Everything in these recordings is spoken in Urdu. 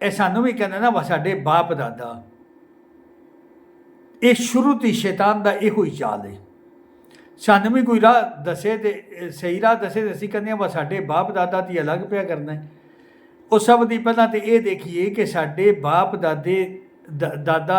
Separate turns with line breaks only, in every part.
ਇਹ ਸਾਨੂੰ ਵੀ ਕਹਿੰਦਾ ਨਾ ਵਾ ਸਾਡੇ ਬਾਪ ਦਾਦਾ। ਇਹ ਸ਼ੁਰੂ ਤੋਂ ਸ਼ੈਤਾਨ ਦਾ ਇਹੋ ਹੀ ਚਾਲ ਹੈ। ਸਾਨੂੰ ਵੀ ਕੋਈ ਰਾਹ ਦੱਸੇ ਤੇ ਸਹੀ ਰਾਹ ਦੱਸੇ ਤੇ ਅਸੀਂ ਕਹਿੰਦੇ ਹਾਂ ਵਾ ਸਾਡੇ ਬਾਪ ਦਾਦਾ ਦੀ ਅਲੱਗ ਪਿਆ ਕਰਨਾ ਹੈ। ਉਹ ਸਭ ਦੀ ਪਹਿਲਾਂ ਤੇ ਇਹ ਦੇਖੀਏ ਕਿ ਸਾਡੇ ਬਾਪ ਦਾਦੇ ਦਾਦਾ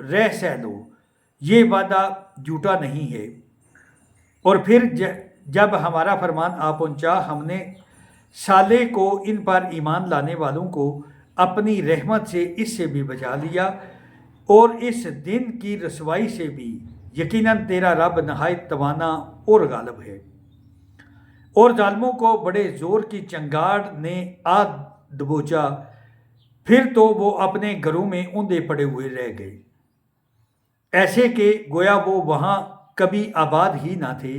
رہ سہ لو، یہ وعدہ جھوٹا نہیں ہے۔ اور پھر جب ہمارا فرمان آ پہنچا، ہم نے صالح کو ان پر ایمان لانے والوں کو اپنی رحمت سے اس سے بھی بچا لیا، اور اس دن کی رسوائی سے بھی۔ یقیناً تیرا رب نہایت توانا اور غالب ہے۔ اور ظالموں کو بڑے زور کی چنگاڑ نے آ دبوچا، پھر تو وہ اپنے گھروں میں اوندے پڑے ہوئے رہ گئے، ایسے کہ گویا وہ وہاں کبھی آباد ہی نہ تھے۔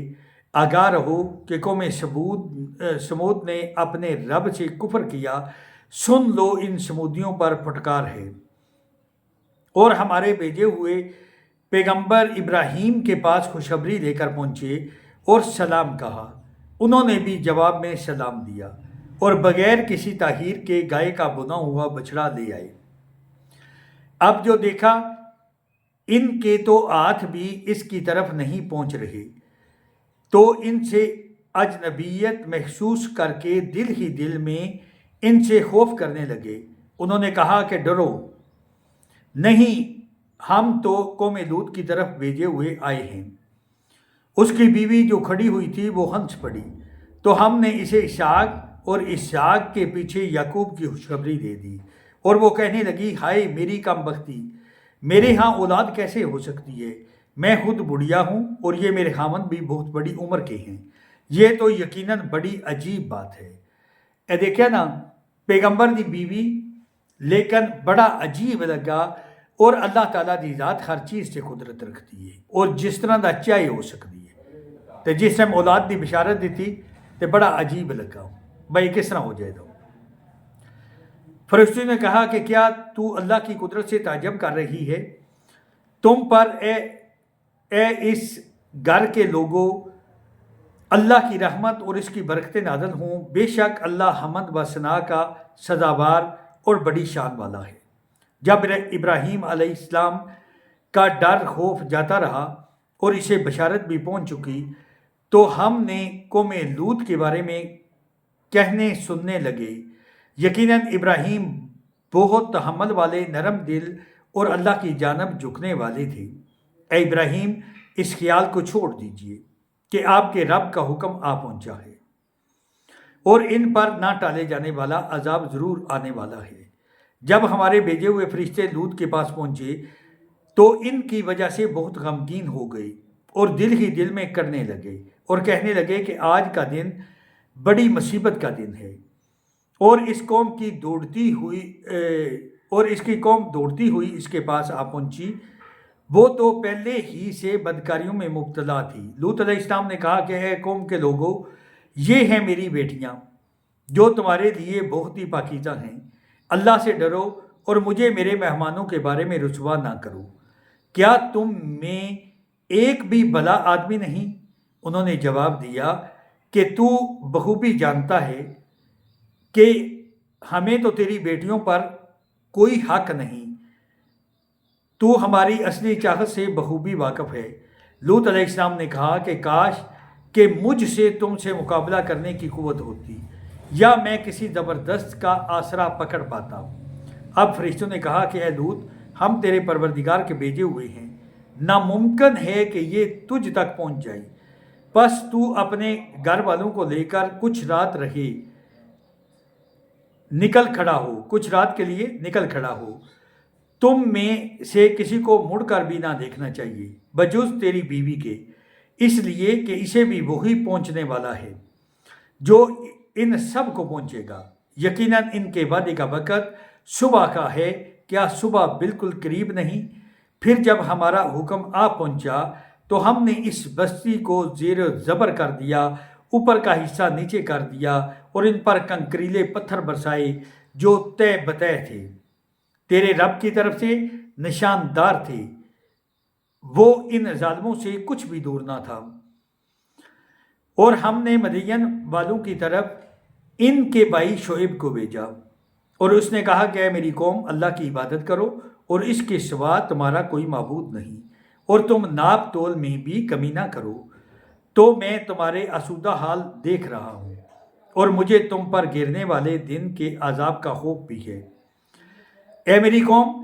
آگاہ رہو کہ قوم سمود نے اپنے رب سے کفر کیا، سن لو ان سمودیوں پر پھٹکار ہے۔ اور ہمارے بھیجے ہوئے پیغمبر ابراہیم کے پاس خوشخبری لے کر پہنچے اور سلام کہا، انہوں نے بھی جواب میں سلام دیا، اور بغیر کسی تاخیر کے گائے کا بنا ہوا بچڑا لے آئے۔ اب جو دیکھا، ان کے تو ہاتھ بھی اس کی طرف نہیں پہنچ رہے، تو ان سے اجنبیت محسوس کر کے دل ہی دل میں ان سے خوف کرنے لگے۔ انہوں نے کہا کہ ڈرو نہیں، ہم تو قوم لوط کی طرف بھیجے ہوئے آئے ہیں۔ اس کی بیوی جو کھڑی ہوئی تھی وہ ہنس پڑی، تو ہم نے اسے اسحاق اور اسحاق کے پیچھے یعقوب کی خوشخبری دے دی۔ اور وہ کہنے لگی، ہائے میری کم بختی، میرے ہاں اولاد کیسے ہو سکتی ہے؟ میں خود بڑھیا ہوں اور یہ میرے خاوند بھی بہت بڑی عمر کے ہیں۔ یہ تو یقیناً بڑی عجیب بات ہے۔ اے دیکھیا نا، پیغمبر دی بیوی، لیکن بڑا عجیب لگا۔ اور اللہ تعالیٰ دی ذات ہر چیز سے قدرت رکھتی ہے، اور جس طرح دا چاہے ہو سکتی ہے۔ تو جس ٹائم اولاد دی بشارت دیتی تو بڑا عجیب لگا، بھائی کس طرح ہو جائے گا۔ فرشتے نے کہا کہ کیا تو اللہ کی قدرت سے تعجب کر رہی ہے؟ تم پر اے اس گھر کے لوگوں اللہ کی رحمت اور اس کی برکتیں نازل ہوں۔ بے شک اللہ حمد و ثنا کا سزاوار اور بڑی شان والا ہے۔ جب ابراہیم علیہ السلام کا ڈر خوف جاتا رہا اور اسے بشارت بھی پہنچ چکی، تو ہم نے قوم لوط کے بارے میں کہنے سننے لگے، یقیناً ابراہیم بہت تحمل والے، نرم دل اور اللہ کی جانب جھکنے والے تھے۔ اے ابراہیم، اس خیال کو چھوڑ دیجئے کہ آپ کے رب کا حکم آ پہنچا ہے، اور ان پر نہ ٹالے جانے والا عذاب ضرور آنے والا ہے۔ جب ہمارے بھیجے ہوئے فرشتے لوط کے پاس پہنچے تو ان کی وجہ سے بہت غمگین ہو گئے، اور دل ہی دل میں کرنے لگے اور کہنے لگے کہ آج کا دن بڑی مصیبت کا دن ہے، اور اس کی قوم دوڑتی ہوئی اس کے پاس آ پہنچی۔ وہ تو پہلے ہی سے بدکاریوں میں مبتلا تھی۔ لوط علیہ السلام نے کہا کہ اے قوم کے لوگوں، یہ ہیں میری بیٹیاں جو تمہارے لیے بہت ہی پاکیزہ ہیں۔ اللہ سے ڈرو اور مجھے میرے مہمانوں کے بارے میں رسوا نہ کرو۔ کیا تم میں ایک بھی بھلا آدمی نہیں؟ انہوں نے جواب دیا کہ تو بخوبی جانتا ہے کہ ہمیں تو تیری بیٹیوں پر کوئی حق نہیں، تو ہماری اصلی چاہت سے بخوبی واقف ہے۔ لوط علیہ السلام نے کہا کہ کاش کہ مجھ سے تم سے مقابلہ کرنے کی قوت ہوتی، یا میں کسی زبردست کا آسرا پکڑ پاتا۔ اب فرشتوں نے کہا کہ اے لوط، ہم تیرے پروردگار کے بھیجے ہوئے ہیں، ناممکن ہے کہ یہ تجھ تک پہنچ جائے، بس تو اپنے گھر والوں کو لے کر کچھ رات کے لیے نکل کھڑا ہو۔ تم میں سے کسی کو مڑ کر بھی نہ دیکھنا چاہیے بجز تیری بیوی کے، اس لیے کہ اسے بھی وہی پہنچنے والا ہے جو ان سب کو پہنچے گا۔ یقیناً ان کے وعدے کا وقت صبح کا ہے، کیا صبح بالکل قریب نہیں؟ پھر جب ہمارا حکم آ پہنچا تو ہم نے اس بستی کو زیر و زبر کر دیا، اوپر کا حصہ نیچے کر دیا، اور ان پر کنکریلے پتھر برسائے جو تہ بتہ تھے، تیرے رب کی طرف سے نشاندار تھے۔ وہ ان ظالموں سے کچھ بھی دور نہ تھا۔ اور ہم نے مدین والوں کی طرف ان کے بھائی شعیب کو بھیجا، اور اس نے کہا کہ اے میری قوم، اللہ کی عبادت کرو اور اس کے سوا تمہارا کوئی معبود نہیں، اور تم ناپ تول میں بھی کمی نہ کرو، تو میں تمہارے آسودہ حال دیکھ رہا ہوں، اور مجھے تم پر گرنے والے دن کے عذاب کا خوف بھی ہے۔ اے میری قوم،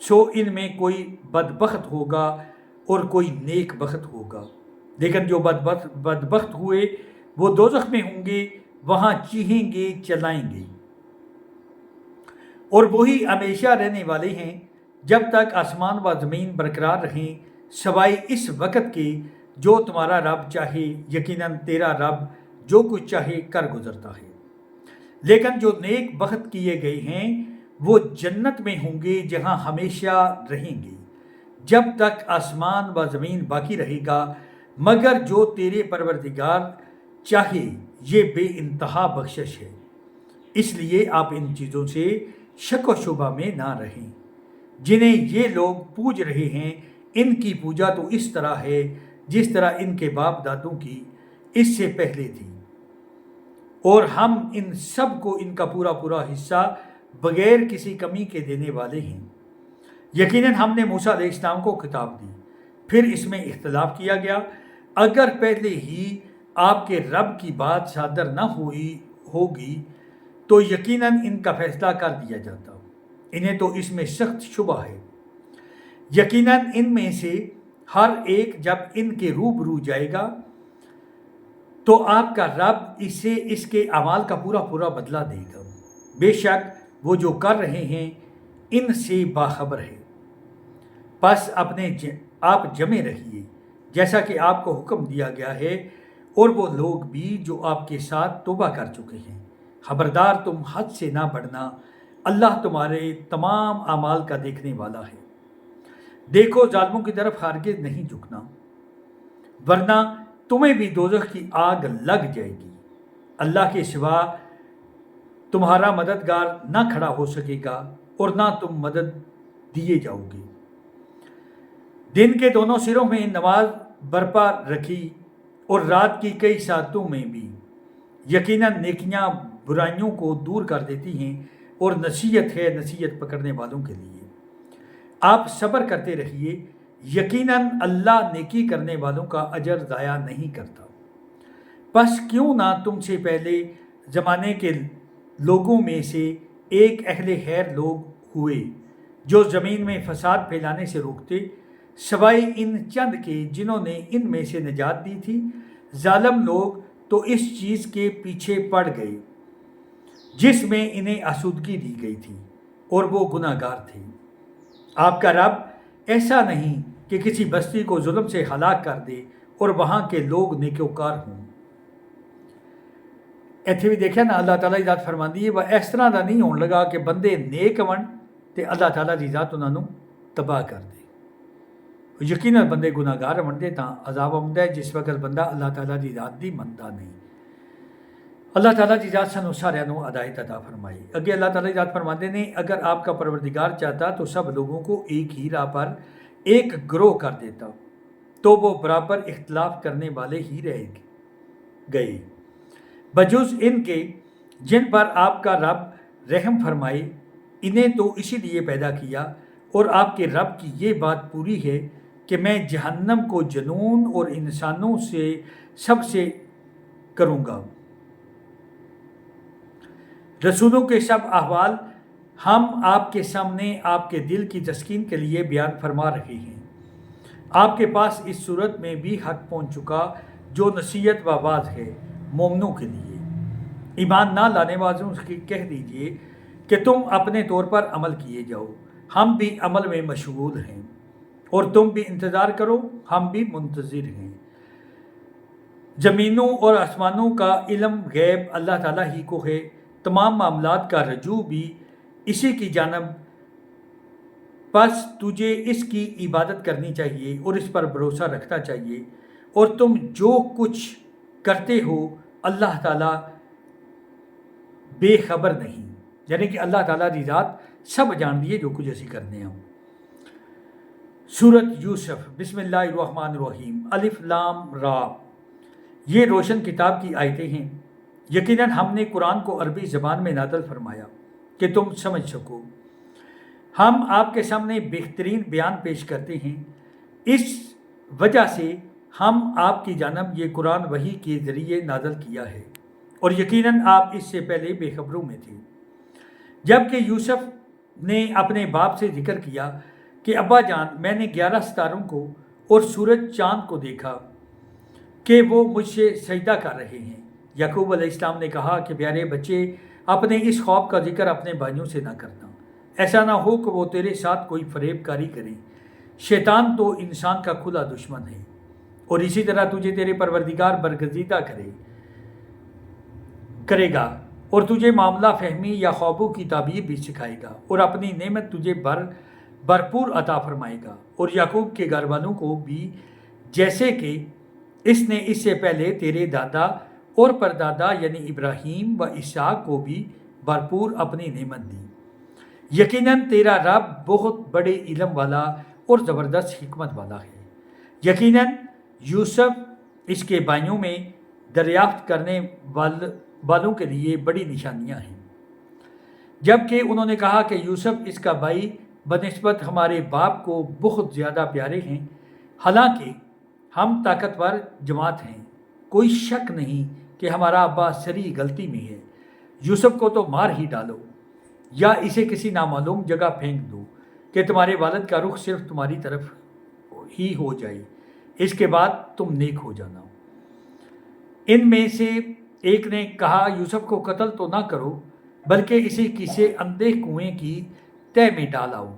سو ان میں کوئی بدبخت ہوگا اور کوئی نیک بخت ہوگا، لیکن جو بدبخت ہوئے وہ دوزخ میں ہوں گے، وہاں چیخیں گے، چلائیں گے، اور وہی ہمیشہ رہنے والے ہیں جب تک آسمان و زمین برقرار رہیں، سوائے اس وقت کے جو تمہارا رب چاہے، یقیناً تیرا رب جو کچھ چاہے کر گزرتا ہے۔ لیکن جو نیک بخت کیے گئے ہیں وہ جنت میں ہوں گے، جہاں ہمیشہ رہیں گے جب تک آسمان و زمین باقی رہے گا، مگر جو تیرے پروردگار چاہے، یہ بے انتہا بخشش ہے۔ اس لیے آپ ان چیزوں سے شک و شبہ میں نہ رہیں جنہیں یہ لوگ پوج رہے ہیں۔ ان کی پوجا تو اس طرح ہے جس طرح ان کے باپ دادوں کی اس سے پہلے تھی، اور ہم ان سب کو ان کا پورا پورا حصہ بغیر کسی کمی کے دینے والے ہیں۔ یقیناً ہم نے موسیٰ علیہ السلام کو کتاب دی، پھر اس میں اختلاف کیا گیا۔ اگر پہلے ہی آپ کے رب کی بات صادر نہ ہوگی تو یقیناً ان کا فیصلہ کر دیا جاتا، انہیں تو اس میں سخت شبہ ہے۔ یقیناً ان میں سے ہر ایک جب ان کے روبرو جائے گا تو آپ کا رب اسے اس کے اعمال کا پورا پورا بدلہ دے گا، بے شک وہ جو کر رہے ہیں ان سے باخبر ہے۔ پس آپ جمے رہیے جیسا کہ آپ کو حکم دیا گیا ہے، اور وہ لوگ بھی جو آپ کے ساتھ توبہ کر چکے ہیں۔ خبردار تم حد سے نہ بڑھنا، اللہ تمہارے تمام اعمال کا دیکھنے والا ہے۔ دیکھو ظالموں کی طرف ہرگز نہیں جھکنا، ورنہ تمہیں بھی دوزخ کی آگ لگ جائے گی۔ اللہ کے سوا تمہارا مددگار نہ کھڑا ہو سکے گا اور نہ تم مدد دیے جاؤ گے۔ دن کے دونوں سروں میں نماز برپا رکھی اور رات کی کئی ساعتوں میں بھی، یقیناً نیکیاں برائیوں کو دور کر دیتی ہیں، اور نصیحت ہے نصیحت پکڑنے والوں کے لیے۔ آپ صبر کرتے رہیے، یقیناً اللہ نیکی کرنے والوں کا اجر ضائع نہیں کرتا۔ پس کیوں نہ تم سے پہلے زمانے کے لوگوں میں سے ایک اہل خیر لوگ ہوئے جو زمین میں فساد پھیلانے سے روکتے، سوائے ان چند کے جنہوں نے ان میں سے نجات دی تھی۔ ظالم لوگ تو اس چیز کے پیچھے پڑ گئے جس میں انہیں آسودگی دی گئی تھی، اور وہ گناہ گار تھے۔ آپ کا رب ایسا نہیں کہ کسی بستی کو ظلم سے ہلاک کر دے اور وہاں کے لوگ نیکوکار ہوں۔ ایتھے بھی دیکھا نا، اللہ تعالیٰ کی ذات فرماندی ہے وہ اس طرح دا نہیں ہون لگا کہ بندے نیک ہون تے اللہ تعالیٰ کی ذات انہوں نے تباہ کر دے۔ یقیناً بندے گناہ گار ہون دے تاں عذاب آਉਂدا ہے جس وقت بندہ اللہ تعالیٰ کی ذات دی منتا نہیں۔ اللہ تعالیٰ کی ذات سانو سارے نو ہدایت عطا فرمائی۔ اگے اللہ تعالیٰ کی ذات فرماتے ہیں اگر آپ کا پروردگار چاہتا تو سب لوگوں کو ایک ہی راہ پر ایک گروہ کر دیتا، تو وہ برابر اختلاف کرنے والے ہی رہ گئے، بجز ان کے جن پر آپ کا رب رحم فرمائے۔ انہیں تو اسی لیے پیدا کیا، اور آپ کے رب کی یہ بات پوری ہے کہ میں جہنم کو جنون اور انسانوں سے سب سے کروں گا۔ رسولوں کے سب احوال ہم آپ کے سامنے آپ کے دل کی تسکین کے لیے بیان فرما رہے ہیں۔ آپ کے پاس اس صورت میں بھی حق پہنچ چکا جو نصیحت و واعظ ہے مومنوں کے لیے۔ ایمان نہ لانے والوں سے کہہ دیجئے کہ تم اپنے طور پر عمل کیے جاؤ، ہم بھی عمل میں مشغول ہیں، اور تم بھی انتظار کرو، ہم بھی منتظر ہیں۔ زمینوں اور آسمانوں کا علم غیب اللہ تعالیٰ ہی کو ہے، تمام معاملات کا رجوع بھی اسی کی جانب، پس تجھے اس کی عبادت کرنی چاہیے اور اس پر بھروسہ رکھنا چاہیے، اور تم جو کچھ کرتے ہو اللہ تعالیٰ بے خبر نہیں، یعنی کہ اللہ تعالیٰ کی ذات سب جان دیے جو کچھ اسی کرنے ہوں۔ سورۃ یوسف، بسم اللہ الرحمن الرحیم، الف لام را۔ یہ روشن کتاب کی آیتیں ہیں۔ یقیناً ہم نے قرآن کو عربی زبان میں نازل فرمایا کہ تم سمجھ سکو۔ ہم آپ کے سامنے بہترین بیان پیش کرتے ہیں، اس وجہ سے ہم آپ کی جانب یہ قرآن وحی کے ذریعے نازل کیا ہے، اور یقیناً آپ اس سے پہلے بے خبروں میں تھے۔ جب کہ یوسف نے اپنے باپ سے ذکر کیا کہ ابا جان میں نے 11 ستاروں کو اور سورج چاند کو دیکھا کہ وہ مجھ سے سجدہ کر رہے ہیں۔ یعقوب علیہ السلام نے کہا کہ پیارے بچے، اپنے اس خواب کا ذکر اپنے بھائیوں سے نہ کرنا، ایسا نہ ہو کہ وہ تیرے ساتھ کوئی فریب کاری کریں۔ شیطان تو انسان کا کھلا دشمن ہے، اور اسی طرح تجھے تیرے پروردگار برگزیدہ کرے گا، اور تجھے معاملہ فہمی یا خوابوں کی تعبیر بھی سکھائے گا، اور اپنی نعمت تجھے بھرپور عطا فرمائے گا، اور یعقوب کے گھر والوں کو بھی، جیسے کہ اس نے اس سے پہلے تیرے دادا اور پردادا یعنی ابراہیم و اسحاق کو بھی بھرپور اپنی نعمت دی۔ یقیناً تیرا رب بہت بڑے علم والا اور زبردست حکمت والا ہے۔ یقیناً یوسف اس کے بھائیوں میں دریافت کرنے والوں کے لیے بڑی نشانیاں ہیں۔ جبکہ انہوں نے کہا کہ یوسف اس کا بھائی بنسبت ہمارے باپ کو بہت زیادہ پیارے ہیں، حالانکہ ہم طاقتور جماعت ہیں، کوئی شک نہیں کہ ہمارا ابا سری غلطی میں ہے۔ یوسف کو تو مار ہی ڈالو یا اسے کسی نامعلوم جگہ پھینک دو کہ تمہارے والد کا رخ صرف تمہاری طرف ہی ہو جائے، اس کے بعد تم نیک ہو جانا۔ ان میں سے ایک نے کہا یوسف کو قتل تو نہ کرو، بلکہ اسے کسی اندھے کنویں کی تہہ میں ڈال آؤ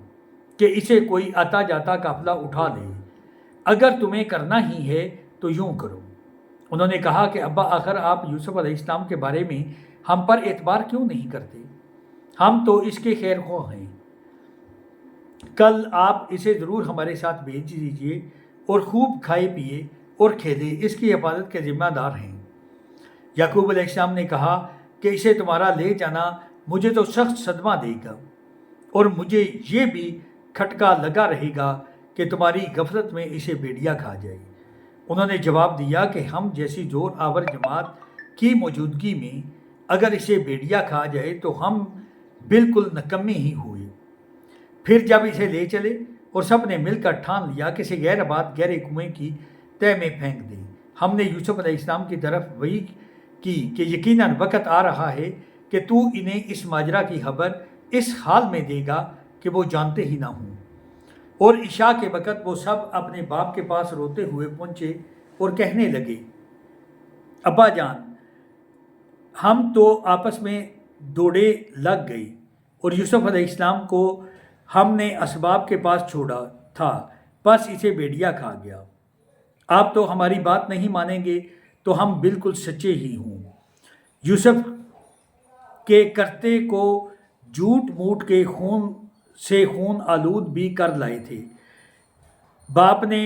کہ اسے کوئی آتا جاتا قافلہ اٹھا لے۔ اگر تمہیں کرنا ہی ہے تو یوں کرو۔ انہوں نے کہا کہ ابا، آخر آپ یوسف علیہ السلام کے بارے میں ہم پر اعتبار کیوں نہیں کرتے؟ ہم تو اس کے خیر خواہ ہیں۔ کل آپ اسے ضرور ہمارے ساتھ بھیج دیجیے اور خوب کھائے پیے اور کھیلے، اس کی حفاظت کے ذمہ دار ہیں۔ یعقوب علیہ السلام نے کہا کہ اسے تمہارا لے جانا مجھے تو سخت صدمہ دے گا، اور مجھے یہ بھی کھٹکا لگا رہے گا کہ تمہاری غفلت میں اسے بھیڑیا کھا جائے۔ انہوں نے جواب دیا کہ ہم جیسی زور آور جماعت کی موجودگی میں اگر اسے بھیڑیا کھا جائے تو ہم بالکل نکمے ہی ہوئے۔ پھر جب اسے لے چلے اور سب نے مل کر ٹھان لیا کہ اسے غیر آباد گہرے کنویں کی تہہ میں پھینک دیں، ہم نے یوسف علیہ السلام کی طرف وحی کی کہ یقیناً وقت آ رہا ہے کہ تو انہیں اس ماجرا کی خبر اس حال میں دے گا کہ وہ جانتے ہی نہ ہوں۔ اور عشاء کے وقت وہ سب اپنے باپ کے پاس روتے ہوئے پہنچے اور کہنے لگے، ابا جان، ہم تو آپس میں دوڑے لگ گئی اور یوسف علیہ السلام کو ہم نے اسباب کے پاس چھوڑا تھا، بس اسے بھیڑیا کھا گیا۔ آپ تو ہماری بات نہیں مانیں گے تو ہم بالکل سچے ہی ہوں۔ یوسف کے کرتے کو جھوٹ موٹ کے خون سے خون آلود بھی کر لائے تھے۔ باپ نے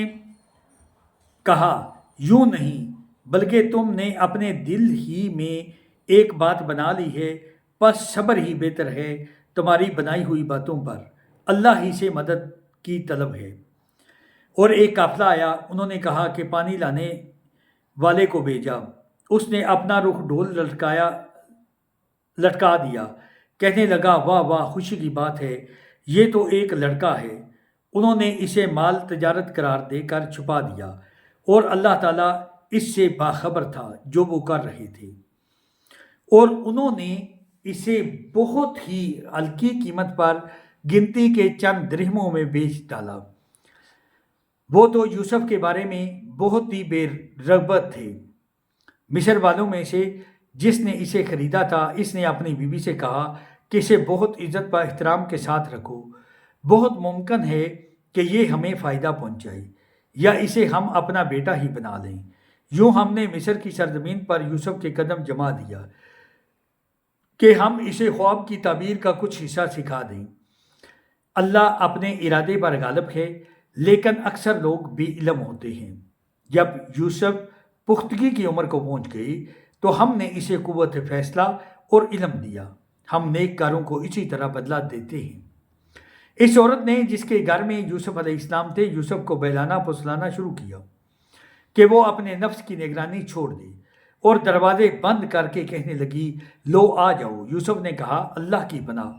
کہا، یوں نہیں، بلکہ تم نے اپنے دل ہی میں ایک بات بنا لی ہے، پس صبر ہی بہتر ہے تمہاری بنائی ہوئی باتوں پر، اللہ ہی سے مدد کی طلب ہے۔ اور ایک قافلہ آیا، انہوں نے کہا کہ پانی لانے والے کو بھیجا، اس نے اپنا رخ ڈھول لٹکا دیا، کہنے لگا، واہ واہ، خوشی کی بات ہے، یہ تو ایک لڑکا ہے۔ انہوں نے اسے مال تجارت قرار دے کر چھپا دیا، اور اللہ تعالیٰ اس سے باخبر تھا جو وہ کر رہے تھے، اور انہوں نے اسے بہت ہی ہلکی قیمت پر گنتی کے چند درہموں میں بیچ ڈالا۔ وہ تو یوسف کے بارے میں بہت ہی بے رغبت تھے۔ مصر والوں میں سے جس نے اسے خریدا تھا، اس نے اپنی بیوی سے کہا کہ اسے بہت عزت و احترام کے ساتھ رکھو، بہت ممکن ہے کہ یہ ہمیں فائدہ پہنچائے، یا اسے ہم اپنا بیٹا ہی بنا لیں۔ یوں ہم نے مصر کی سرزمین پر یوسف کے قدم جما دیا کہ ہم اسے خواب کی تعبیر کا کچھ حصہ سکھا دیں۔ اللہ اپنے ارادے پر غالب ہے، لیکن اکثر لوگ بے علم ہوتے ہیں۔ جب یوسف پختگی کی عمر کو پہنچ گئی تو ہم نے اسے قوت فیصلہ اور علم دیا، ہم نیک کاروں کو اسی طرح بدلہ دیتے ہیں۔ اس عورت نے جس کے گھر میں یوسف علیہ السلام تھے، یوسف کو بہلانا پھسلانا شروع کیا کہ وہ اپنے نفس کی نگرانی چھوڑ دے، اور دروازے بند کر کے کہنے لگی، لو آ جاؤ۔ یوسف نے کہا، اللہ کی پناہ،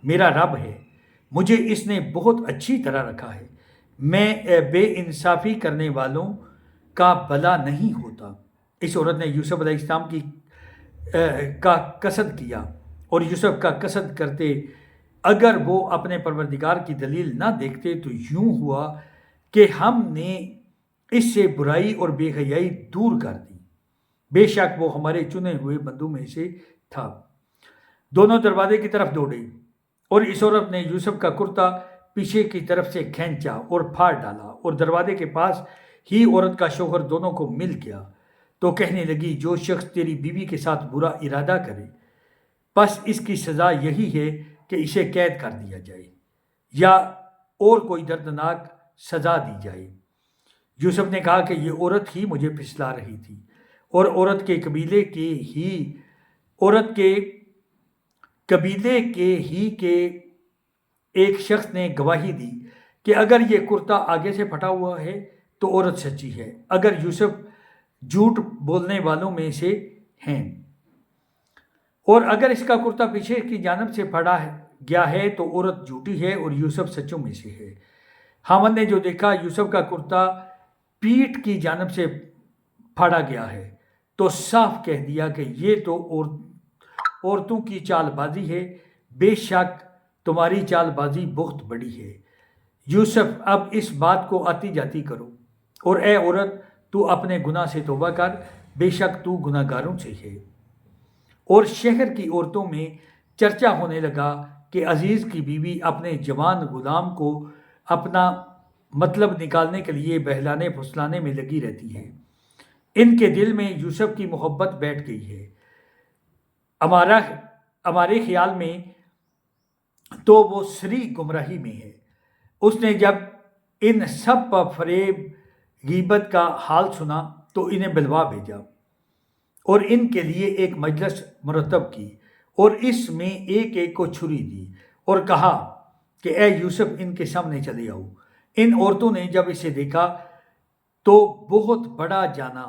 میرا رب ہے، مجھے اس نے بہت اچھی طرح رکھا ہے، میں بے انصافی کرنے والوں کا بھلا نہیں ہوتا۔ اس عورت نے یوسف علیہ السلام کا قصد کیا، اور یوسف کا قصد کرتے اگر وہ اپنے پروردگار کی دلیل نہ دیکھتے تو یوں ہوا کہ ہم نے اس سے برائی اور بے حیائی دور کر دی۔ بے شک وہ ہمارے چنے ہوئے بندوں میں سے تھا۔ دونوں دروازے کی طرف دوڑے اور اس عورت نے یوسف کا کرتا پیچھے کی طرف سے کھینچا اور پھاڑ ڈالا، اور دروازے کے پاس ہی عورت کا شوہر دونوں کو مل گیا تو کہنے لگی، جو شخص تیری بیوی کے ساتھ برا ارادہ کرے پس اس کی سزا یہی ہے کہ اسے قید کر دیا جائے یا اور کوئی دردناک سزا دی جائے۔ یوسف نے کہا کہ یہ عورت ہی مجھے پھسلا رہی تھی، اور عورت کے قبیلے کے ایک شخص نے گواہی دی کہ اگر یہ کرتا آگے سے پھٹا ہوا ہے تو عورت سچی ہے، اگر یوسف جھوٹ بولنے والوں میں سے ہیں، اور اگر اس کا کرتا پیچھے کی جانب سے پھڑا گیا ہے تو عورت جھوٹی ہے اور یوسف سچوں میں سے ہے۔ خاوند نے جو دیکھا یوسف کا کرتا پیٹھ کی جانب سے پھاڑا گیا ہے تو صاف کہہ دیا کہ یہ تو عورتوں کی چال بازی ہے، بے شک تمہاری چال بازی بہت بڑی ہے۔ یوسف اب اس بات کو آتی جاتی کرو، اور اے عورت تو اپنے گناہ سے توبہ کر، بے شک تو گناہ گاروں سے ہے۔ اور شہر کی عورتوں میں چرچا ہونے لگا کہ عزیز کی بیوی اپنے جوان غلام کو اپنا مطلب نکالنے کے لیے بہلانے پھسلانے میں لگی رہتی ہے۔ ان کے دل میں یوسف کی محبت بیٹھ گئی ہے۔ ہمارے خیال میں تو وہ سری گمراہی میں ہے۔ اس نے جب ان سب پر فریب غیبت کا حال سنا تو انہیں بلوا بھیجا اور ان کے لیے ایک مجلس مرتب کی، اور اس میں ایک ایک کو چھری دی اور کہا کہ اے یوسف ان کے سامنے چلے آؤ۔ ان عورتوں نے جب اسے دیکھا تو بہت بڑا جانا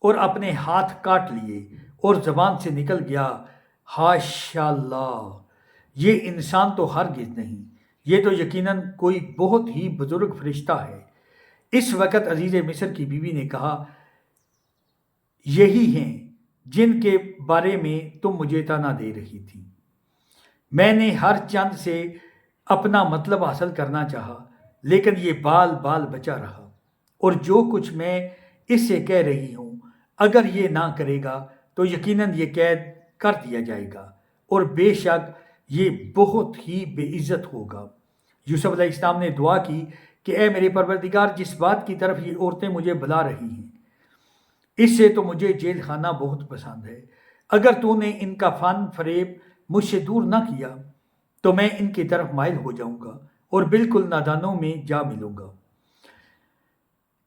اور اپنے ہاتھ کاٹ لیے، اور زبان سے نکل گیا، حاشا اللہ، یہ انسان تو ہرگز نہیں، یہ تو یقیناً کوئی بہت ہی بزرگ فرشتہ ہے۔ اس وقت عزیز مصر کی بیوی نے کہا، یہی ہیں جن کے بارے میں تم مجھے طعنہ دے رہی تھی۔ میں نے ہر چند سے اپنا مطلب حاصل کرنا چاہا، لیکن یہ بال بال بچا رہا، اور جو کچھ میں اس سے کہہ رہی ہوں اگر یہ نہ کرے گا تو یقیناً یہ قید کر دیا جائے گا، اور بے شک یہ بہت ہی بے عزت ہوگا۔ یوسف علیہ السلام نے دعا کی کہ اے میرے پروردگار، جس بات کی طرف یہ عورتیں مجھے بلا رہی ہیں اس سے تو مجھے جیل خانہ بہت پسند ہے۔ اگر تو نے ان کا فن فریب مجھ سے دور نہ کیا تو میں ان کی طرف مائل ہو جاؤں گا اور بالکل نادانوں میں جا ملوں گا۔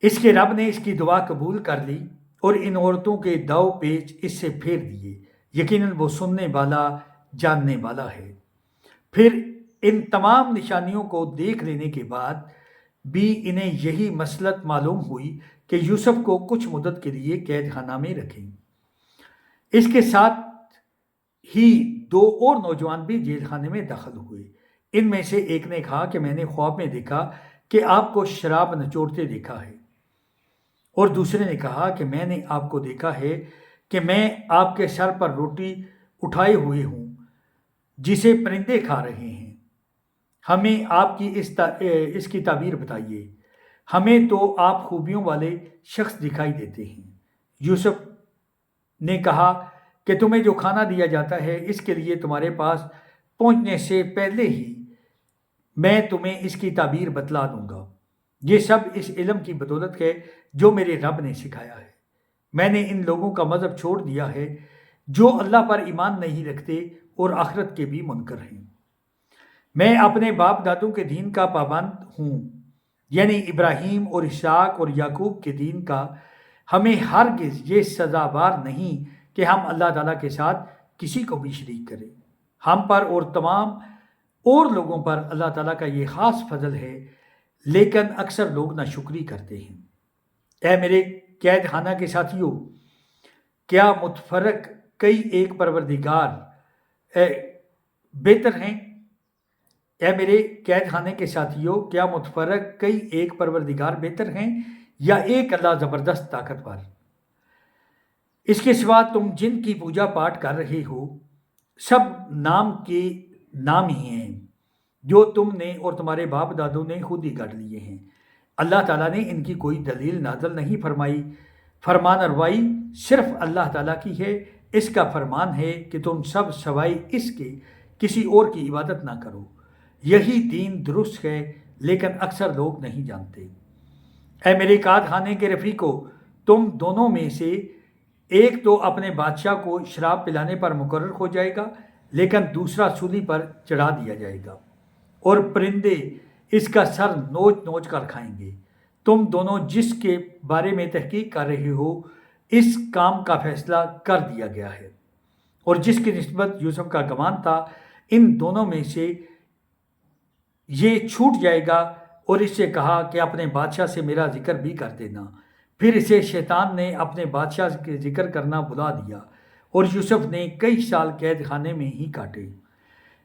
اس کے رب نے اس کی دعا قبول کر لی اور ان عورتوں کے داؤ پیچ اس سے پھیر دیے، یقیناً وہ سننے والا جاننے والا ہے۔ پھر ان تمام نشانیوں کو دیکھ لینے کے بعد بھی انہیں یہی مصلحت معلوم ہوئی کہ یوسف کو کچھ مدت کے لیے قید خانہ میں رکھیں۔ اس کے ساتھ ہی دو اور نوجوان بھی جیل خانے میں داخل ہوئے۔ ان میں سے ایک نے کہا کہ میں نے خواب میں دیکھا کہ آپ کو شراب نچوڑتے دیکھا ہے، اور دوسرے نے کہا کہ میں نے آپ کو دیکھا ہے کہ میں آپ کے سر پر روٹی اٹھائے ہوئے ہوں جسے پرندے کھا رہے ہیں۔ ہمیں آپ کی اس کی تعبیر بتائیے، ہمیں تو آپ خوبیوں والے شخص دکھائی دیتے ہیں۔ یوسف نے کہا کہ تمہیں جو کھانا دیا جاتا ہے اس کے لیے تمہارے پاس پہنچنے سے پہلے ہی میں تمہیں اس کی تعبیر بتلا دوں گا۔ یہ سب اس علم کی بدولت ہے جو میرے رب نے سکھایا ہے۔ میں نے ان لوگوں کا مذہب چھوڑ دیا ہے جو اللہ پر ایمان نہیں رکھتے اور آخرت کے بھی منکر ہیں۔ میں اپنے باپ دادوں کے دین کا پابند ہوں، یعنی ابراہیم اور اسحاق اور یعقوب کے دین کا۔ ہمیں ہرگز یہ سزاوار نہیں کہ ہم اللہ تعالیٰ کے ساتھ کسی کو بھی شریک کریں۔ ہم پر اور تمام اور لوگوں پر اللہ تعالیٰ کا یہ خاص فضل ہے، لیکن اکثر لوگ ناشکری کرتے ہیں۔ اے میرے قید خانہ کے ساتھیوں، کیا متفرق کئی ایک پروردگار بہتر ہیں؟ اے میرے قید خانے کے ساتھیوں، کیا متفرق کئی ایک پروردگار بہتر ہیں یا ایک اللہ زبردست طاقتور؟ اس کے سوا تم جن کی پوجا پاٹ کر رہے ہو سب نام کے نام ہی ہیں، جو تم نے اور تمہارے باپ دادوں نے خود ہی گھڑ لیے ہیں۔ اللہ تعالیٰ نے ان کی کوئی دلیل نازل نہیں فرمائی۔ فرمان روائی صرف اللہ تعالیٰ کی ہے۔ اس کا فرمان ہے کہ تم سب سوائے اس کے کسی اور کی عبادت نہ کرو۔ یہی دین درست ہے، لیکن اکثر لوگ نہیں جانتے۔ اے میرے قاد خانے کے رفیقو، تم دونوں میں سے ایک تو اپنے بادشاہ کو شراب پلانے پر مقرر ہو جائے گا، لیکن دوسرا سولی پر چڑھا دیا جائے گا اور پرندے اس کا سر نوچ نوچ کر کھائیں گے۔ تم دونوں جس کے بارے میں تحقیق کر رہے ہو، اس کام کا فیصلہ کر دیا گیا ہے، اور جس کی نسبت یوسف کا گمان تھا، ان دونوں میں سے یہ چھوٹ جائے گا۔ اور اس سے کہا کہ اپنے بادشاہ سے میرا ذکر بھی کر دینا۔ پھر اسے شیطان نے اپنے بادشاہ کے ذکر کرنا بلا دیا، اور یوسف نے کئی سال قید خانے میں ہی کاٹے۔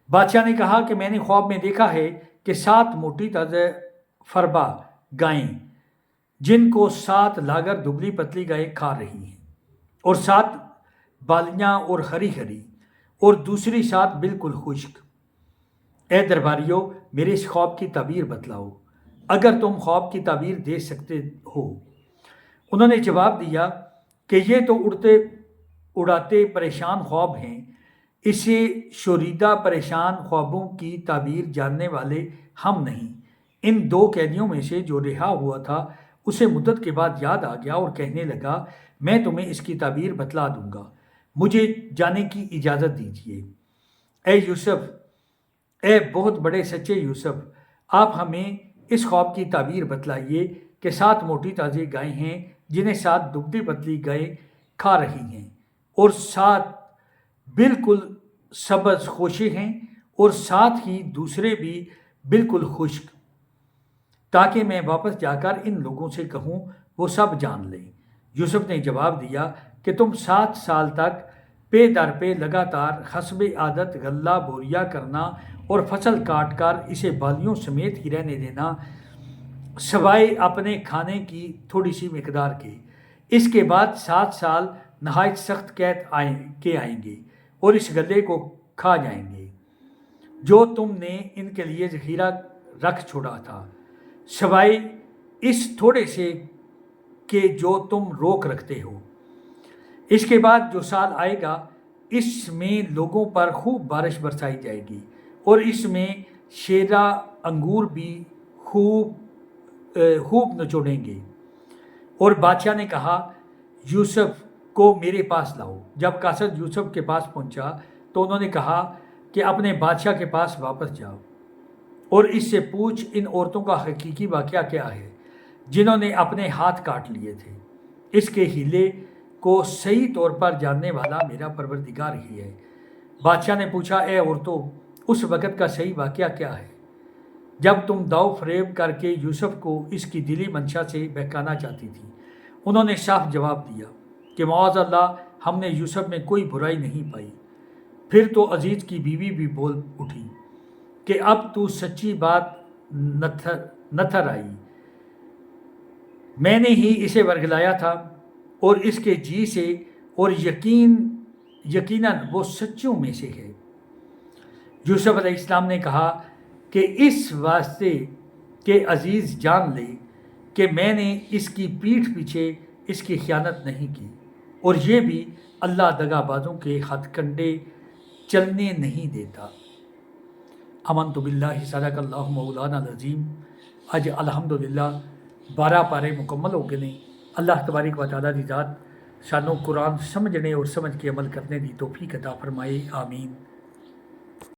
بادشاہ نے کہا کہ میں نے خواب میں دیکھا ہے کہ 7 موٹی تازہ فربا گائیں، جن کو 7 لاغر دبلی پتلی گائیں کھا رہی ہیں، اور 7 بالیاں اور ہری ہری، اور دوسری 7 بالکل خشک۔ اے درباریو، میرے اس خواب کی تعبیر بتلاؤ، اگر تم خواب کی تعبیر دے سکتے ہو۔ انہوں نے جواب دیا کہ یہ تو اڑاتے پریشان خواب ہیں، اسے شوریدہ پریشان خوابوں کی تعبیر جاننے والے ہم نہیں۔ ان 2 قیدیوں میں سے جو رہا ہوا تھا، اسے مدت کے بعد یاد آ گیا اور کہنے لگا، میں تمہیں اس کی تعبیر بتلا دوں گا، مجھے جانے کی اجازت دیجیے۔ اے یوسف، اے بہت بڑے سچے یوسف، آپ ہمیں اس خواب کی تعبیر بتلائیے کہ 7 موٹی تازی گائیں ہیں، جنہیں 7 دبلی پتلی گائیں کھا رہی ہیں، اور 7 بالکل سبز خوشے ہیں، اور 7 ہی دوسرے بھی بالکل خشک، تاکہ میں واپس جا کر ان لوگوں سے کہوں وہ سب جان لیں۔ یوسف نے جواب دیا کہ تم 7 سال تک پے در پے لگاتار حسب عادت غلہ بوریا کرنا اور فصل کاٹ کر اسے بالیوں سمیت ہی رہنے دینا، سوائے اپنے کھانے کی تھوڑی سی مقدار کے۔ اس کے بعد 7 سال نہایت سخت قید آئیں گے، اور اس غلے کو کھا جائیں گے جو تم نے ان کے لیے ذخیرہ رکھ چھوڑا تھا، سوائے اس تھوڑے سے کہ جو تم روک رکھتے ہو۔ اس کے بعد جو سال آئے گا، اس میں لوگوں پر خوب بارش برسائی جائے گی، اور اس میں شیرہ انگور بھی خوب نچوڑیں گے۔ اور بادشاہ نے کہا، یوسف کو میرے پاس لاؤ۔ جب قاصد یوسف کے پاس پہنچا تو انہوں نے کہا کہ اپنے بادشاہ کے پاس واپس جاؤ اور اس سے پوچھ ان عورتوں کا حقیقی واقعہ کیا ہے جنہوں نے اپنے ہاتھ کاٹ لیے تھے۔ اس کے ہیلے کو صحیح طور پر جاننے والا میرا پروردگار ہی ہے۔ بادشاہ نے پوچھا، اے عورتوں، اس وقت کا صحیح واقعہ کیا ہے جب تم داؤ فریب کر کے یوسف کو اس کی دلی منشا سے بہکانا چاہتی تھی؟ انہوں نے صاف جواب دیا کہ معاذ اللہ، ہم نے یوسف میں کوئی برائی نہیں پائی۔ پھر تو عزیز کی بیوی بھی بول اٹھی کہ اب تو سچی بات نتھر آئی، میں نے ہی اسے ورگلایا تھا، اور اس کے جی سے، اور یقیناً وہ سچوں میں سے ہے۔ یوسف علیہ السلام نے کہا کہ اس واسطے کہ عزیز جان لے کہ میں نے اس کی پیٹھ پیچھے اس کی خیانت نہیں کی، اور یہ بھی اللہ دغا بازوں کے ہتھ کنڈے چلنے نہیں دیتا۔ آمنت باللہ، صدق اللہ مولانا العظیم۔ آج الحمدللہ 12 پارے مکمل ہو گئے نے۔ اللہ تبارک و تعالیٰ دی ذات سانوں قرآن سمجھنے اور سمجھ کے عمل کرنے دی توفیق عطا فرمائے، آمین۔